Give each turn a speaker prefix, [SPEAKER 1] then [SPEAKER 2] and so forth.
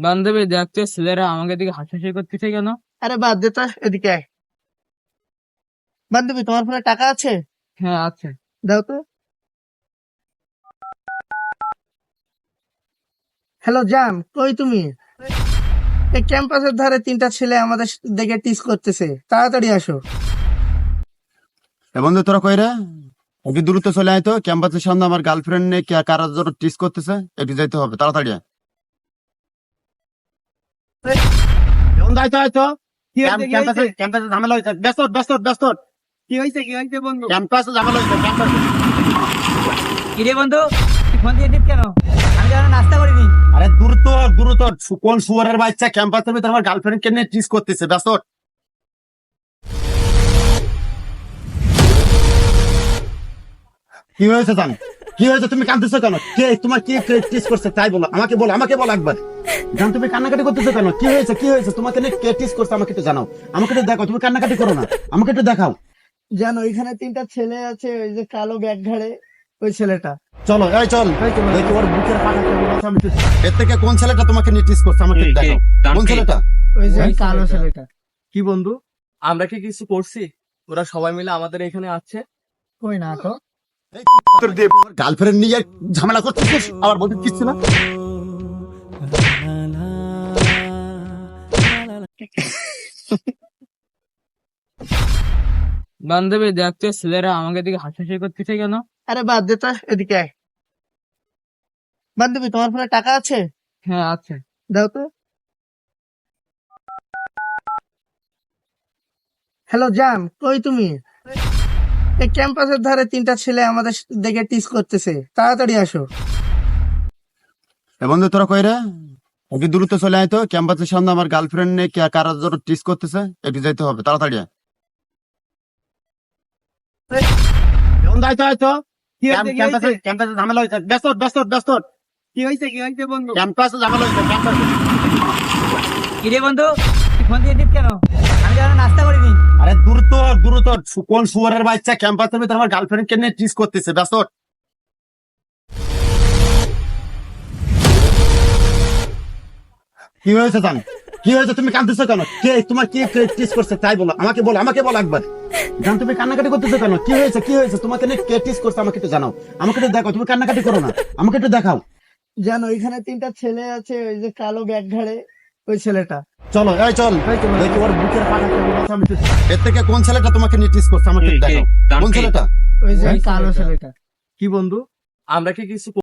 [SPEAKER 1] বান্ধবী দেখতে ছেলেরা আমাকে দিকে হাসাহাসি করতেছে কেন?
[SPEAKER 2] আরে বাদ দে তো, এদিকে আয়। বান্ধবী, তোমার ফোনে টাকা আছে?
[SPEAKER 1] হ্যাঁ আছে।
[SPEAKER 2] দাও তো। হ্যালো জান, কই তুমি? এই ক্যাম্পাসের ধারে তিনটা ছেলে আমাদের দেখে টিস করতেছে, তাড়াতাড়ি আসো।
[SPEAKER 3] এ বন্ধু, তোরা কই রে? একটু দ্রুত চলে আয় তো, ক্যাম্পাসের সামনে আমার গার্লফ্রেন্ড নিয়ে কারার জন্য টিস করতেছে, একটু যাইতে হবে, তাড়াতাড়ি আয়।
[SPEAKER 1] কি হয়েছে, কি হয়েছে?
[SPEAKER 3] ক্যাম্পাসে ঝামেলা হয়েছে, ব্যস্ত
[SPEAKER 1] কি হয়েছে বন্ধু?
[SPEAKER 3] ক্যাম্পাসে ঝামেলা হয়েছে, ক্যাম্পাসে।
[SPEAKER 1] কিরে বন্ধু, তুই ফোন দিয়ে দিস কেন? আমি তো এখনো নাস্তা করিনি।
[SPEAKER 3] আরে দ্রুত কোন শুয়ারের বাচ্চা ক্যাম্পাসের ভিতরে আমার গার্লফ্রেন্ড কে নিয়ে টিস করতেছে, ব্যস্ত। কি হয়েছে জান? কি হয়েছে? তুমি কাঁদতেছো কেন? কে তোমার কি টিস করছে তাই বলো, আমাকে বলো একবার। জান, তুমি কান্নাকাটি করতেছো কেন? কি হয়েছে তোমাকে নিয়ে কে টিস করছে? আমাকে একটু জানাও, আমাকে একটু দেখাও। তুমি কান্নাকাটি করো না, আমাকে একটু দেখাও।
[SPEAKER 2] জানো, এখানে তিনটা ছেলে আছে, ওই যে কালো ব্যাগ ঘাড়ে ওই ছেলেটা।
[SPEAKER 3] চলো চল, দেখি ওর বুকের পাটা কেমন আছে। এর থেকে কোন ছেলেটা তোমাকে নিয়ে টিস করছে আমাকে একটু দেখাও। কোন ছেলেটা?
[SPEAKER 2] ওই যে কালো ছেলেটা।
[SPEAKER 1] কি বন্ধু, আমরা কি কিছু করছি? ওরা সবাই মিলে আমাদের এখানে আছে।
[SPEAKER 2] কই না তো।
[SPEAKER 3] গার্লফ্রেন্ড নিয়ে ঝামেলা করতেছিস, আবার বলতে কিচ্ছু না।
[SPEAKER 1] বান্ধবী দেখতে ছেলেরা আমাকে দিকে হাসাহাসি করতেছে কেন?
[SPEAKER 2] আরে বাদ দে তো, এদিকে আয়। বান্ধবী, তোমার ফোনে টাকা আছে?
[SPEAKER 1] হ্যাঁ আছে।
[SPEAKER 2] দাও তো। হ্যালো জান, কই তুমি? এই ক্যাম্পাসের ধারে তিনটা ছেলে আমাদের দেখে টিস করতেছে, তাড়াতাড়ি আসো।
[SPEAKER 3] এ বন্ধু, তোরা কই রে? একটু দ্রুত চলে আয় তো, ক্যাম্পাসের সামনে আমার গার্লফ্রেন্ড নিয়ে কারার জন্য টিস করতেছে, একটু যাইতে হবে, তাড়াতাড়ি আয়।
[SPEAKER 1] কি হয়েছে?
[SPEAKER 3] ক্যাম্পাসে ঝামেলা হয়েছে, ব্যস্ত।
[SPEAKER 1] কি হয়েছে বন্ধু?
[SPEAKER 3] ক্যাম্পাসে ঝামেলা হয়েছে, ক্যাম্পাসে।
[SPEAKER 1] কিরে বন্ধু, তুই ফোন দিয়ে দিস কেন? আমি তো এখনো নাস্তা করিনি।
[SPEAKER 3] আরে দ্রুত কোন শুয়ারের বাচ্চা ক্যাম্পাসের ভিতরে আমার গার্লফ্রেন্ড কে নিয়ে টিস করতেছে, ব্যস্ত। কি হয়েছে জান? কি হয়েছে? তুমি কাঁদতেছো কেন? কে তোমার কি টিস করছে তাই বলো, আমাকে বলো একবার। জান, তুমি কান্নাকাটি করতেছো কেন? কি হয়েছে তোমাকে নিয়ে কে টিস করছে? আমাকে একটু জানাও, আমাকে একটু দেখাও। তুমি কান্নাকাটি করো না, আমাকে একটু দেখাও।
[SPEAKER 2] জানো, এখানে তিনটা ছেলে আছে, ওই যে কালো ব্যাগ ঘাড়ে ওই ছেলেটা।
[SPEAKER 3] চলো দেখি ওর বুকের পাটা কেমন আছে। এর থেকে কোন ছেলেটা তোমাকে নিয়ে টিস করছে? আমাকে একটু দেখাও। কোন ছেলেটা?
[SPEAKER 2] ওই যে কালো ছেলেটা।
[SPEAKER 1] কি বন্ধু, আমরা কি কিছু